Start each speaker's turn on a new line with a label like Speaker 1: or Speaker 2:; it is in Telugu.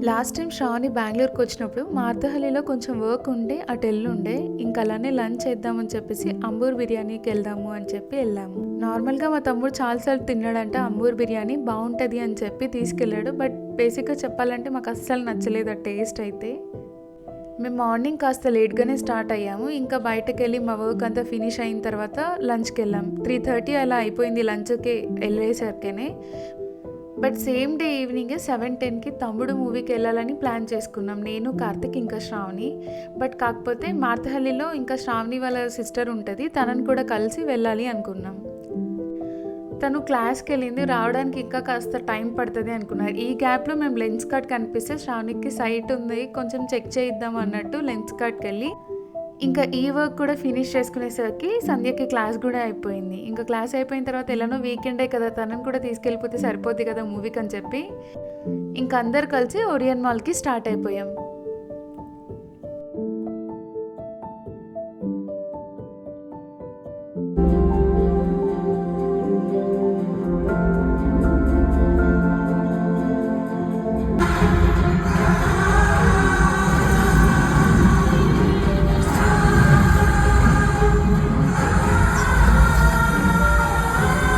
Speaker 1: లాస్ట్ టైం శ్రావణి బెంగుళూరుకి వచ్చినప్పుడు మార్తహల్లిలో కొంచెం వర్క్ ఉండే అటు ఎల్లుండే. ఇంకా అలానే లంచ్ చేద్దామని చెప్పేసి అంబూర్ బిర్యానీకి వెళ్దాము అని చెప్పి వెళ్ళాము. నార్మల్గా మా తమ్ముడు చాలాసార్లు తిన్నాడంట అంబూర్ బిర్యానీ, బాగుంటుంది అని చెప్పి తీసుకెళ్ళాడు. బట్ బేసిక్గా చెప్పాలంటే మాకు అస్సలు నచ్చలేదు ఆ టేస్ట్ అయితే. మేము మార్నింగ్ కాస్త లేట్గానే స్టార్ట్ అయ్యాము. ఇంకా బయటకు వెళ్ళి మా వర్క్ అంతా ఫినిష్ అయిన తర్వాత లంచ్కి వెళ్ళాం. 3:30 అలా అయిపోయింది లంచ్కి వెళ్ళేసరికేనే. బట్ సేమ్ డే ఈవినింగ్ 7:10కి తమ్ముడు మూవీకి వెళ్ళాలని ప్లాన్ చేసుకున్నాం, నేను, కార్తిక్, ఇంకా శ్రావణి. బట్ కాకపోతే మార్తహల్లిలో ఇంకా శ్రావణి వాళ్ళ సిస్టర్ ఉంటుంది, తనని కూడా కలిసి వెళ్ళాలి అనుకున్నాం. తను క్లాస్కి వెళ్ళింది, రావడానికి ఇంకా కాస్త టైం పడుతుంది అనుకున్నారు. ఈ గ్యాప్లో మేము లెన్స్ కార్ట్ కనిపిస్తే శ్రావణికి సైట్ ఉంది, కొంచెం చెక్ చేయిద్దాం అన్నట్టు లెన్స్ కార్ట్కి వెళ్ళి ఇంకా ఈ వర్క్ కూడా ఫినిష్ చేసుకునేసరికి సంధ్యకి క్లాస్ కూడా అయిపోయింది. ఇంకా క్లాస్ అయిపోయిన తర్వాత ఎలానో వీకెండే కదా, తనని కూడా తీసుకెళ్ళిపోతే సరిపోద్ది కదా మూవీకి అని చెప్పి ఇంకా అందరు కలిసి ఓరియన్ మాల్కి స్టార్ట్ అయిపోయాం.